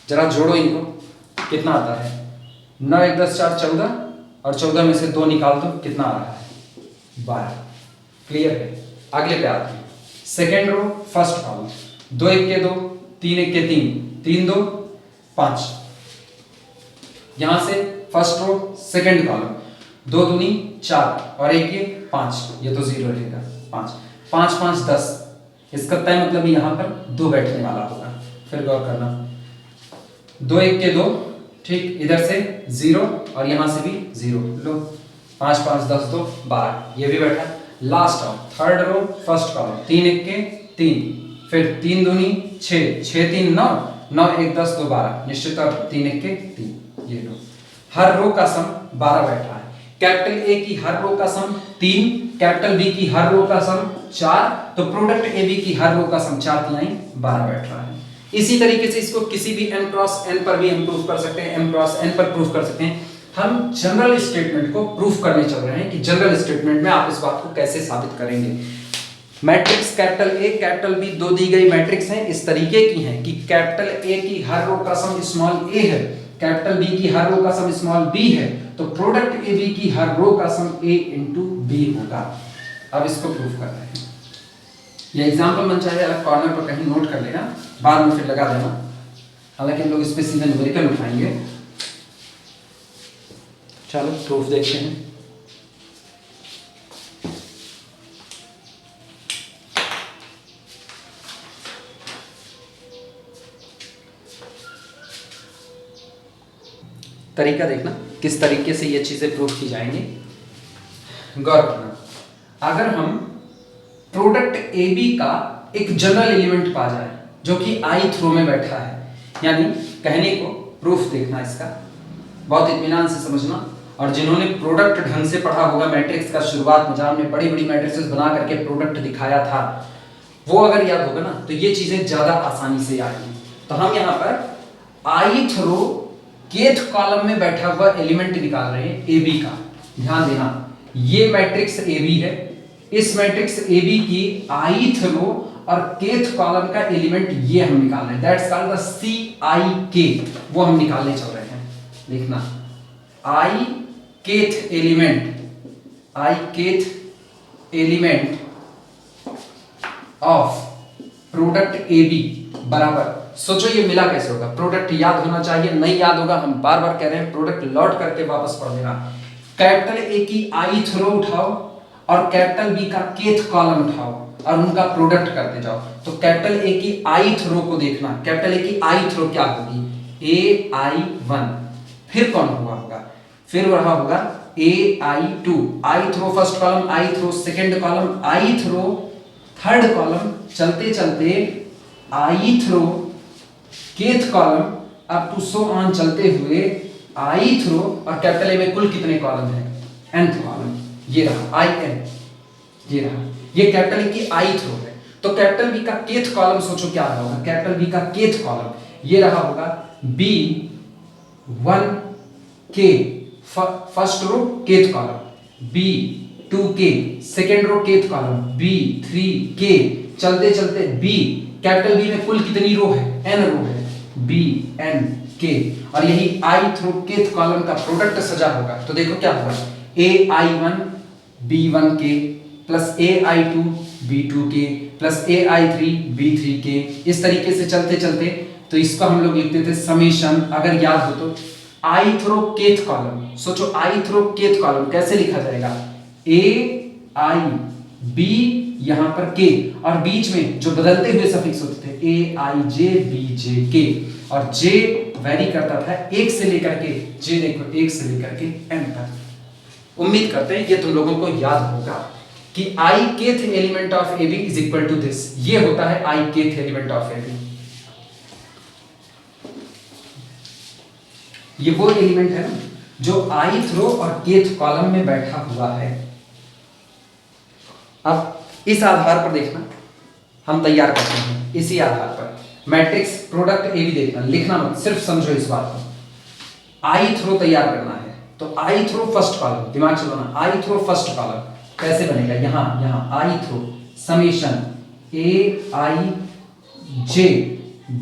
जरा जोड़ो इनको, कितना आता है 9 1 10 4 14, और 14 में से 2 निकाल दो, कितना आ रहा है 12। क्लियर है। अगले पे आते हैं सेकेंड रो फर्स्ट कॉलम 2 1 के 2 3 1 के 3 3 2 5, यहां से फर्स्ट रो सेकेंड कॉलम 2 दूनी 4 और 1 ये 5, ये तो 0 रहेगा 5 5 5 10, इसका तय मतलब यहाँ पर 2 बैठने वाला होगा। फिर गौर करना 2 1 के 2, ठीक इधर से 0 और यहाँ से भी 0, लो 5 5 10 2 12, ये भी बैठा। Last of third row first column 3 1 के 3, फिर 3 दूनी 6 6 3 9 9 1 10 2 12, निश्चित तौर 3 1 के 3, ये लो हर रो का सम 12 बैठ रहा है। कैपिटल ए की हर रो का सम 3, कैपिटल बी की हर रो का सम 4, तो प्रोडक्ट ए बी की हर रो का सम 4 3 12 बैठ रहा है। इसी तरीके से इसको किसी भी n क्रॉस n पर भी हम प्रूफ कर सकते हैं, m क्रॉस n पर प्रूफ कर सकते हैं। हम जनरल स्टेटमेंट को प्रूफ करने चल रहे हैं कि जनरल स्टेटमेंट में आप इस बात को कैसे साबित करेंगे। Matrix capital A capital B दो दी गई मैट्रिक्स हैं, इस तरीके की हैं कि कैपिटल ए की हर रो का सम स्मॉल ए है, कैपिटल बी की हर रो का सम स्मॉल बी है, तो प्रोडक्ट ए बी की हर रो का सम ए इंटू बी होगा। अब इसको प्रूफ कर रहे हैं। ये एग्जाम्पल मन चाहे अलग कॉर्नर पर कहीं नोट कर लेना, बाद में फिर लगा देना, हालांकि हम लोग इस पे सीधा न्यूमेरिकल उठाएंगे। चलो प्रूफ देखते हैं। तरीका देखना किस तरीके से ये चीजें प्रूफ की जाएंगी। गौर करना, अगर हम प्रोडक्ट ए बी का एक जनरल एलिमेंट पा जाए जो कि i रो में बैठा है, यानी कहने को प्रूफ देखना, इसका बहुत इत्मीनान से समझना। और जिन्होंने प्रोडक्ट ढंग से पढ़ा होगा मैट्रिक्स का, शुरुआत में जहां हमने बड़ी बड़ी मैट्रिक्स बना करके प्रोडक्ट दिखाया था, वो अगर याद होगा ना तो ये चीजें ज्यादा आसानी से याद हैं। तो हम यहाँ पर i रो केथ कॉलम में बैठा हुआ एलिमेंट निकाल रहे हैं ए बी का। ध्यान देना, ये मैट्रिक्स ए बी है, इस मैट्रिक्स ए बी की ith रो और केथ कॉलम का एलिमेंट ये हम निकाल रहे हैं, दैट्स कॉल्ड द CIK, वो हम निकालने चल रहे हैं। देखना I kth element of product A B बराबर, सोचो ये मिला कैसे होगा। प्रोडक्ट याद होना चाहिए, नहीं याद होगा हम बार बार कह रहे हैं, प्रोडक्ट लौट करके वापस पढ़ लेना। कैपिटल ए की ith रो उठाओ और कैपिटल बी का केथ कॉलम उठाओ और उनका प्रोडक्ट करते जाओ। तो कैपिटल ए की ith रो को देखना, कैपिटल ए की ith रो क्या होगी, AI1, फिर कौन हुआ होगा, फिर रहा होगा AI2, ith row first column, ith row second column, ith row third column, चलते चलते ith row kth column, up to so on चलते हुए आई थ्रो, और कैपिटल ए में कुल कितने कॉलम है, nth कॉलम, ये रहा IN, ये रहा, ये कैपिटल ए की आई थ्रो है। तो कैपिटल बी का केथ कॉलम सोचो क्या रहा होगा, कैपिटल बी का केथ कॉलम ये रहा होगा B1K first row kth column, B2K second row kth column, B3K चलते चलते B, कैपिटल बी में कुल कितनी रो है, n रो है, BNK, और यही आई थ्रो केथ कॉलम का प्रोडक्ट सजा होगा। तो देखो क्या होगा, AI1 B1K plus AI2 B2K plus AI3 B3K, इस तरीके से चलते चलते, तो इसको हम लोग लिखते थे समेशन, अगर याद हो तो आई थ्रो केथ कॉलम, सोचो आई थ्रो केथ कॉलम कैसे लिखा जाएगा, AI B यहां पर K, और बीच में जो बदलते हुए सफिक्स होते थे AIJ BJK, और J वेरी करता था एक से लेकर के, J देखो एक से लेकर के n तक। उम्मीद करते हैं ये तुम लोगों को याद होगा कि I kth element of AB is equal to this, ये होता है I kth element of AB। ये वो एलिमेंट है ना जो आई थ्रो और केथ कॉलम में बैठा हुआ है। अब इस आधार पर देखना हम तैयार करते हैं, इसी आधार पर मैट्रिक्स प्रोडक्ट ए बी देखना, लिखना मत, सिर्फ समझो इस बात को। आई थ्रो तैयार करना है तो आई थ्रो फर्स्ट कॉलम, दिमाग चलाना, आई थ्रो फर्स्ट कॉलम कैसे बनेगा, यहां ith row summation AIJ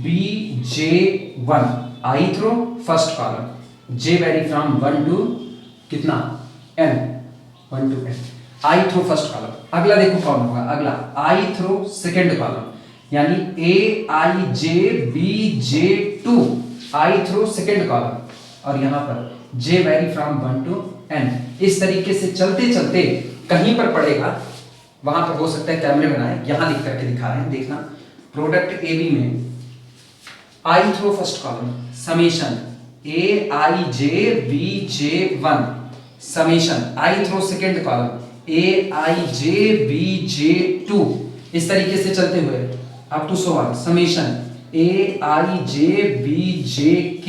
BJ1, ith row first column, J vary from 1 to कितना n, 1 to n, ith row first column. अगला देखो कौन होगा, अगला आई थ्रो सेकंड कॉलम, यानी AIJ BJ2, ith row second column, और यहां पर J vary from 1 to n। इस तरीके से चलते चलते कहीं पर पड़ेगा, वहां पर हो सकता है कैमरे में आए, यहां लिख करके दिखा रहे हैं, देखना प्रोडक्ट AB में ith row first column summation AIJ BJ1 समेशन ith row second column AIJ BJ2, इस तरीके से चलते हुए up to so on summation AIJ BJK,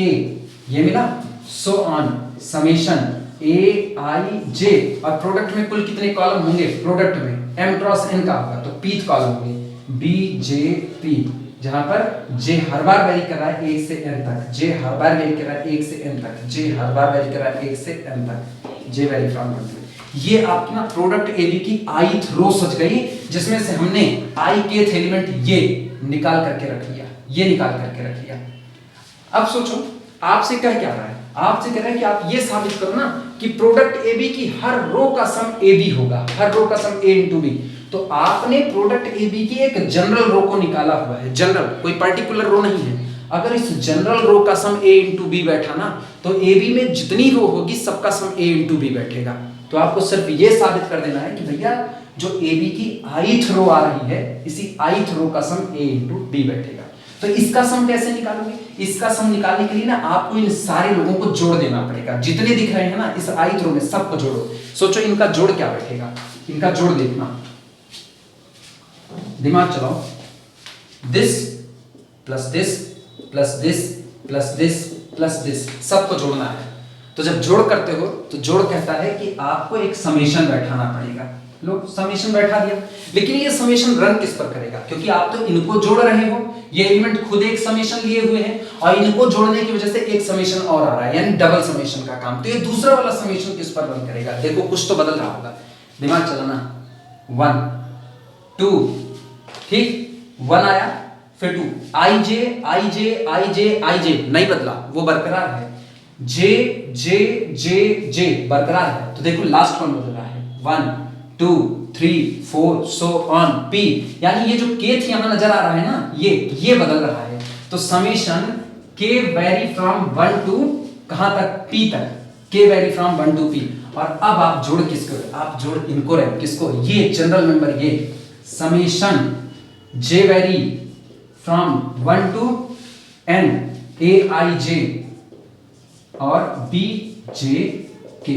ये मिला, सो ऑन समेशन AIJ, और प्रोडक्ट में कुल कितने कॉलम होंगे, प्रोडक्ट में m क्रॉस n का होगा तो pth कॉलम होंगे BJP, जहां पर J हर बार वेरी कर रहा है 1 से n तक, J हर बार वेरी कर रहा है 1 से n तक, J हर बार वेरी कर रहा है 1 से n तक, J वेरी फ्रॉम 1 टू। ये आपकी ना प्रोडक्ट AB की ith रो सज गई, जिसमें से हमने I kth एलिमेंट ये निकाल करके रख लिया, ये निकाल करके रख लिया। अब सोचो आपसे कह क्या रहा है, आपसे कह रहा है कि आप ये साबित करो ना कि प्रोडक्ट AB की हर रो का सम AB होगा, हर रो का सम A इंटू B। तो आपने प्रोडक्ट AB की एक जनरल रो को निकाला हुआ है, जनरल, कोई पर्टिकुलर रो नहीं है। अगर इस जनरल रो का सम A इंटू बी बैठा ना, तो AB में जितनी रो होगी सबका सम A इंटू बी बैठेगा। तो आपको सिर्फ ये साबित कर देना है कि भैया जो AB की ith रो आ रही है, इसी ith रो का सम A इंटू बी बैठेगा। तो इसका सम कैसे निकालोगे, इसका सम निकालने के लिए ना आपको इन सारे लोगों को जोड़ देना पड़ेगा, जितने दिख रहे हैं ना इस ith रो में सबको जोड़ो। सोचो इनका जोड़ क्या बैठेगा, इनका जोड़ देखना, दिमाग चलाओ, this plus this plus this plus this plus this, सबको जोड़ना है। तो जब जोड़ करते हो तो जोड़ कहता है कि आपको एक समेशन बैठाना पड़ेगा। लो समेशन बैठा दिया, लेकिन ये समेशन रन किस पर करेगा, क्योंकि आप तो इनको जोड़ रहे हो, ये एलिमेंट खुद एक समेशन लिए हुए हैं और इनको जोड़ने की वजह से एक समेशन और आ रहा है, यानी डबल समेशन का काम। तो ये दूसरा वाला समेशन किस पर रन करेगा, देखो कुछ तो बदल रहा होगा, दिमाग चलाना, 1 2, ठीक, 1 आया, फिर 2, आई जे नहीं बदला, वो बरकरार है, जे जे जे जे बरकरार है। तो देखो लास्ट कौन बदल रहा है, 1 2 3 4 सो ऑन P, यानी ये जो केथ यहां नजर आ रहा है ना, ये बदल रहा है। तो summation K vary from 1 to कहां तक, P तक, K vary from 1 to P। और अब आप जोड़ किसको, आप जोड़ इनको रहे, किसको, ये जनरल नंबर, ये summation J vary from 1 to n A I J और बी जे के,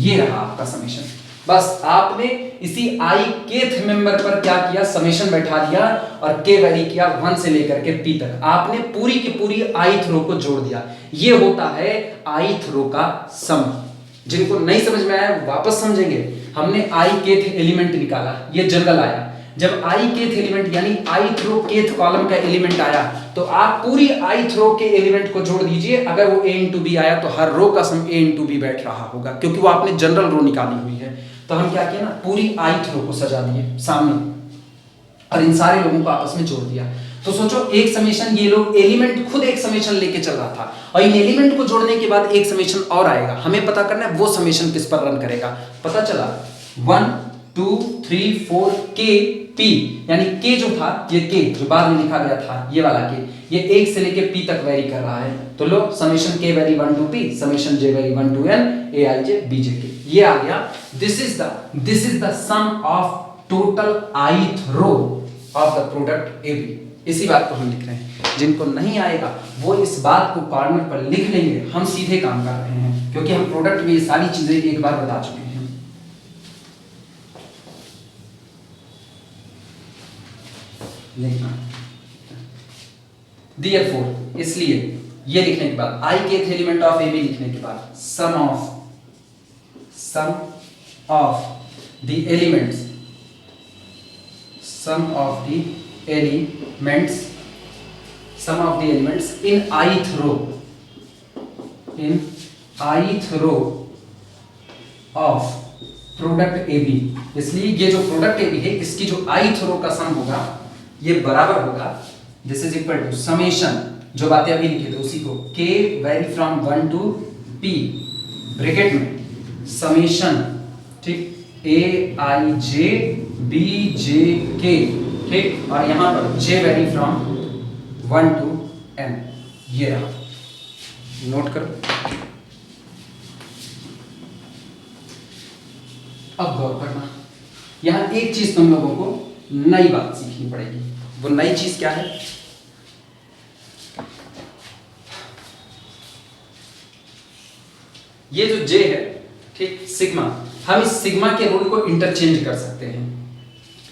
ये रहा आपका समेशन। बस आपने इसी आई केथ मेंबर पर क्या किया, समेशन बैठा दिया और के वैरी किया 1 से लेकर के पी तक। आपने पूरी की पूरी ith रो को जोड़ दिया। ये होता है ith रो का सम। जिनको नहीं समझ में आया वापस समझेंगे। हमने आई केथ एलिमेंट निकाला, ये जनरल आया। जब आई केथ एलिमेंट यानी ith रो केथ कॉलम का एलिमेंट आया तो आप पूरी ith रो के एलिमेंट को जोड़ दीजिए। अगर वो a इंटू बी आया तो हर रो का सम a इंटू बी बैठ रहा होगा, क्योंकि वो आपने जनरल रो निकाली हुई है। तो हम क्या किए ना, पूरी ith रो को सजा दिए सामने और इन सारे लोगों को आपस में जोड़ दिया। तो सोचो एक समेशन, ये लोग एलिमेंट खुद एक समेशन लेके चल रहा था और इन एलिमेंट को जोड़ने के बाद एक समेशन और आएगा। हमें पता करना है वो समेशन किस पर रन करेगा। पता चला 1 2 3 4 के पी, यानी के जो था, ये के जो बाद में लिखा गया था, ये वाला के, ये 1 से लेके पी तक वेरी कर रहा है। तो लो summation K vary 1 to P, summation J vary 1 to N A I J B J K, ये आ गया। This is the sum of total ith row of the product A B. इसी बात को हम लिख रहे हैं। जिनको नहीं आएगा वो इस बात को कॉर्नर पर लिख लेंगे। हम सीधे काम कर रहे हैं क्योंकि हम प्रोडक्ट में ये सारी चीजें एक बार बता चुके हैं। लिखना Therefore, इसलिए ये लिखने के बाद I kth element of A B लिखने के बाद sum of the elements in ith row of product A B. इसलिए ये जो प्रोडक्ट ए बी है इसकी जो ith रो का सम होगा ये बराबर होगा, this is equal to summation, जो बातें अभी लिखी थी उसी को, k vary from 1 to p bracket में समेशन, ठीक, a i j b j k, ठीक, और यहां पर j vary from 1 to n। ये रहा, नोट करो। अब गौर करना, यहां एक चीज तुम लोगों को नई बात सीखनी पड़ेगी। वो नई चीज क्या है? ये जो J है, ठीक, सिग्मा, हम इस सिग्मा के रूल को इंटरचेंज कर सकते हैं।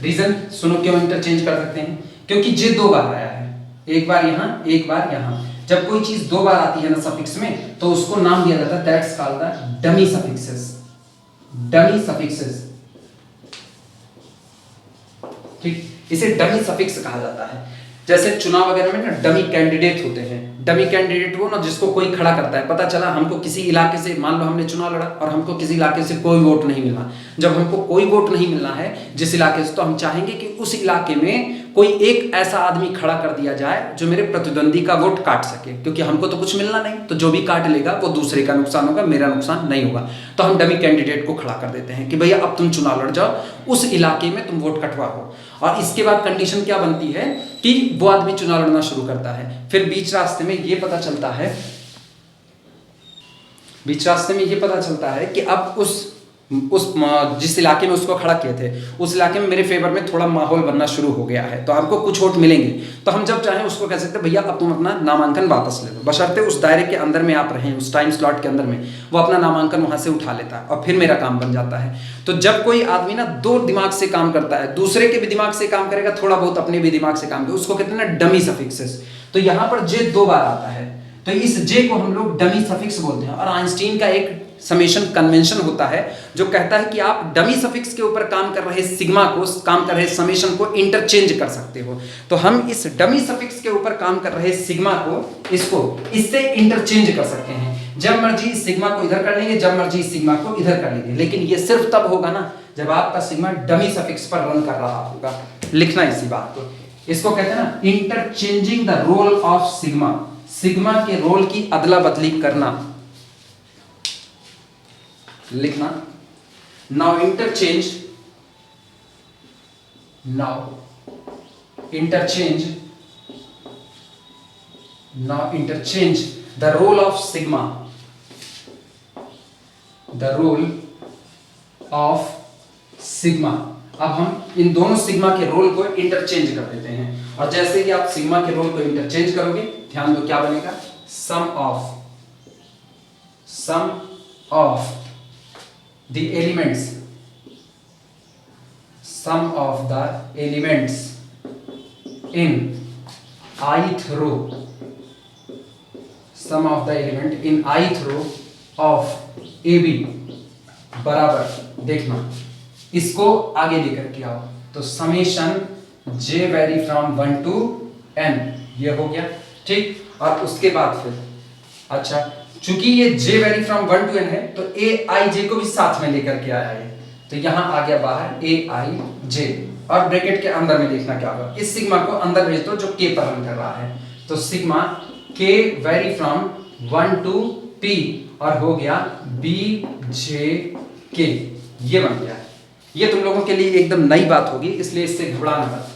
रीजन सुनो क्यों इंटरचेंज कर सकते हैं? क्योंकि J 2 बार आया है, एक बार यहां एक बार यहां। जब कोई चीज 2 बार आती है ना सफिक्स में, तो उसको नाम दिया जाता है, that's called the dummy suffixes. Dummy suffixes, ठीक, इसे डमी सफिक्स कहा जाता है। जैसे चुनाव वगैरह में ना डमी कैंडिडेट होते हैं। डमी कैंडिडेट वो ना जिसको कोई खड़ा करता है। पता चला हमको किसी इलाके से, मान लो हमने चुनाव लड़ा और हमको किसी इलाके से कोई वोट नहीं मिला। जब हमको कोई वोट नहीं मिलना है जिस इलाके से, तो हम चाहेंगे कि उस इलाके में कोई एक ऐसा आदमी खड़ा कर दिया जाए जो मेरे प्रतिद्वंदी का वोट काट सके, क्योंकि हमको तो कुछ मिलना नहीं, तो जो भी काट लेगा वो दूसरे का नुकसान होगा, मेरा नुकसान नहीं होगा। तो हम डमी कैंडिडेट को खड़ा कर देते हैं कि भैया अब तुम चुनाव लड़ जाओ, उस इलाके में तुम वोट कटवाओ। और इसके बाद कंडीशन क्या बनती है कि वो आदमी चुनाव लड़ना शुरू करता है। फिर बीच रास्ते में ये पता चलता है कि अब उस जिस इलाके में उसको खड़ा किए थे, उस इलाके में मेरे फेवर में थोड़ा माहौल बनना शुरू हो गया है, तो हमको कुछ वोट मिलेंगे। तो हम जब चाहें उसको कह सकते हैं भैया अब तुम अपना नामांकन वापस ले लो, बशर्ते उस दायरे के अंदर में आप रहें, उस टाइम स्लॉट के अंदर में वो अपना नामांकन वहां से उठा लेता है और फिर मेरा काम बन जाता है। तो जब कोई आदमी ना 2 दिमाग से काम करता है, दूसरे के भी दिमाग से काम करेगा, थोड़ा बहुत अपने भी दिमाग से काम करेगा, उसको कहते हैं ना डमी सफिक्सेस। तो यहाँ पर J 2 बार आता है, तो इस J को हम लोग डमी सफिक्स बोलते हैं। और आइंस्टीन का एक समेशन कन्वेंशन होता है जो कहता है कि आप डमी सफिक्स के ऊपर काम कर रहे सिग्मा को, काम कर रहे समेशन को इंटरचेंज कर सकते हो। तो हम इस डमी सफिक्स के ऊपर काम कर रहे सिग्मा को, इसको इससे इंटरचेंज कर सकते हैं। जब मर्जी इस सिग्मा को इधर कर लेंगे, जब मर्जी इस सिग्मा को इधर कर लेंगे, लेकिन ये सिर्फ तब होगा ना जब आपका सिग्मा डमी सफिक्स पर रन कर रहा होगा। लिखना इसी बात को, इसको कहते हैं ना interchanging the role of sigma. Sigma के रोल की अदला बदली करना, लिखना। Now interchange the role of sigma, अब हम इन दोनों सिग्मा के रोल को इंटरचेंज कर देते हैं। और जैसे ही आप सिग्मा के रोल को इंटरचेंज करोगे, ध्यान दो क्या बनेगा, sum of the elements, sum of the elements in ith row, sum of the element in ith row of AB बराबर, देखना इसको आगे लेकर के आओ, तो summation j vary from 1 to n, ये हो गया ठीक। और उसके बाद फिर अच्छा, चूंकि ये j vary from 1 to n है तो aij को भी साथ में लेकर के आया है, तो यहां आ गया बाहर aij, और ब्रैकेट के अंदर में देखना क्या होगा, इस सिग्मा को अंदर भेज दो जो k पर रन कर रहा है, तो sigma k vary from 1 to p और हो गया bjk, ये बन गया। ये तुम लोगों के लिए एकदम नई बात होगी, इसलिए इससे घबराना मत।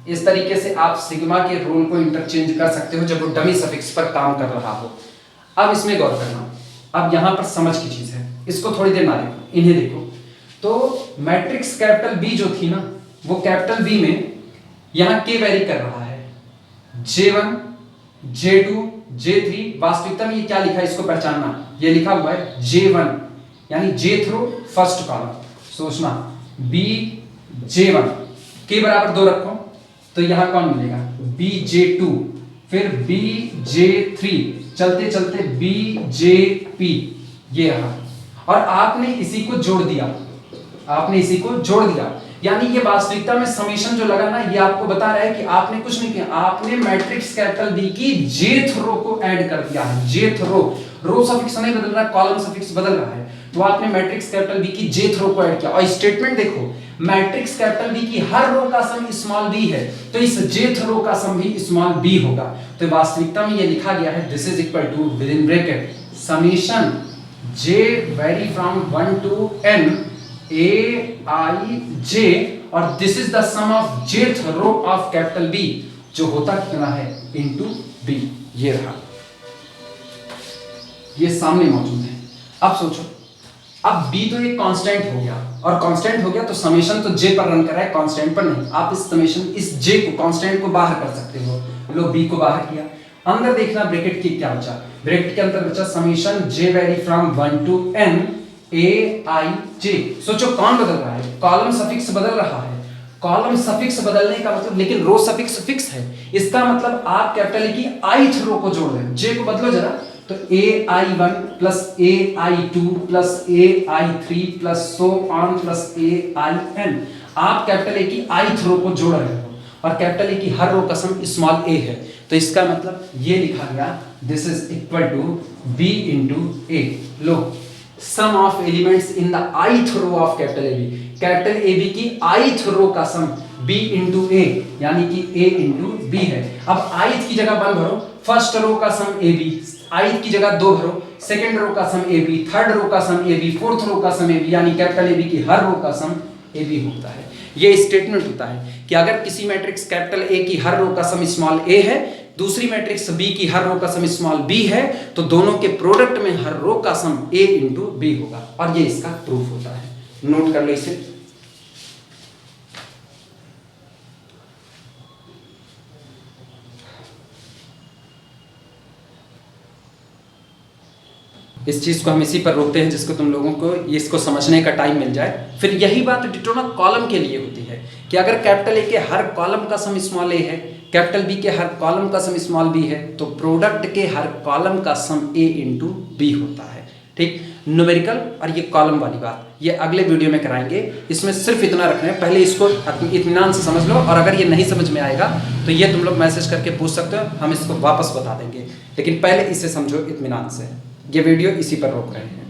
इस तरीके से आप सिग्मा के रोल को इंटरचेंज कर सकते हो जब वो डमी सफिक्स पर काम कर रहा हो। अब इसमें गौर करना, अब यहां पर समझ की चीज है, इसको थोड़ी देर ना देखो, इन्हें देखो। तो मैट्रिक्स कैपिटल बी जो थी ना, वो कैपिटल बी में यहां के वेरी कर रहा है, J1 J2 J3, वास्तविकता में ये क्या लिखा है इसको पहचानना, ये लिखा हुआ है J1 यानी Jth रो फर्स्ट कॉलम, सोचना B J1 के बराबर 2 रखो तो यहां कौन मिलेगा B J2, फिर B J3, चलते चलते B J P, ये रहा। और आपने इसी को जोड़ दिया, आपने इसी को जोड़ दिया, यानी ये वास्तविकता में समेशन जो लगा ना, ये आपको बता रहा है कि आपने कुछ नहीं किया, आपने मैट्रिक्स कैपिटल बी की jth रो को ऐड कर दिया है। jth रो सफिक्स नहीं बदल रहा, कॉलम सफिक्स बदल रहा है, तो आपने मैट्रिक्स कैपिटल बी की jth रो को ऐड किया। और स्टेटमेंट देखो, मैट्रिक्स कैपिटल बी की हर रो का सम स्मॉल b है, तो इस jth रो का सम भी स्मॉल b होगा। तो वास्तविकता में ये लिखा गया है, this is equal to with in bracket summation j vary from 1 to n aij, और this is the sum of jth row of capital B, जो होता कितना है इनटू b, ये रहा, ये सामने मौजूद है। अब सोचो, अब b तो एक कांस्टेंट हो गया, और कांस्टेंट हो गया तो समेशन तो j पर रन कर रहा है, कांस्टेंट पर नहीं। आप इस समेशन इस j को कांस्टेंट को बाहर कर सकते हो, लो b को बाहर किया, अंदर देखना ब्रैकेट की क्या बचा, ब्रैकेट के अंदर बचा summation j vary from 1 to n aij। सोचो कौन बदल रहा है, कॉलम सफिक्स बदल रहा है, कॉलम सफिक्स बदलने का मतलब, लेकिन रो सफिक्स फिक्स है, इसका मतलब आप कैपिटल की ith रो को जोड़ रहे हैं, j को बदलो जरा, तो ai1 plus ai2 plus ai3 plus so on plus ain, आप कैपिटल ए की ith रो को जोड़ रहे हो, और कैपिटल ए की हर रो का सम स्मॉल a है, तो इसका मतलब ये लिखा गया this is equal to b into a। लो, sum of elements in the ith row of capital AB, capital AB की ith रो का सम b इंटू a, यानी कि a इंटू b है। अब ith की जगह 1 भरो, फर्स्ट रो का सम AB, ith की जगह 2 भरो, सेकंड रो का सम AB, थर्ड रो का सम AB, फोर्थ रो का सम AB, यानी कैपिटल AB की हर रो का सम AB होता है। ये स्टेटमेंट होता है कि अगर किसी मैट्रिक्स कैपिटल A की हर रो का सम स्मॉल a है, दूसरी मैट्रिक्स B की हर रो का सम स्मॉल b है, तो दोनों के प्रोडक्ट में हर रो का सम a इंटू b होगा, और ये इसका प्रूफ होता है। नोट कर लो इसे। इस चीज को हम इसी पर रोकते हैं जिसको तुम लोगों को इसको समझने का टाइम मिल जाए। फिर यही बात डिटो ना कॉलम के लिए होती है कि अगर कैपिटल ए के हर कॉलम का सम स्मॉल ए है, कैपिटल बी के हर कॉलम का सम स्मॉल बी है, तो प्रोडक्ट के हर कॉलम का सम ए इंटू बी होता है। ठीक, न्यूमेरिकल और ये कॉलम वाली बात ये अगले वीडियो में कराएंगे। इसमें सिर्फ इतना रखना है, पहले इसको इत्मीनान से समझ लो, और अगर ये नहीं समझ में आएगा तो ये तुम लोग मैसेज करके पूछ सकते हो, हम इसको वापस बता देंगे, लेकिन पहले इसे समझो इत्मीनान से। ये वीडियो इसी पर रोक रहे हैं।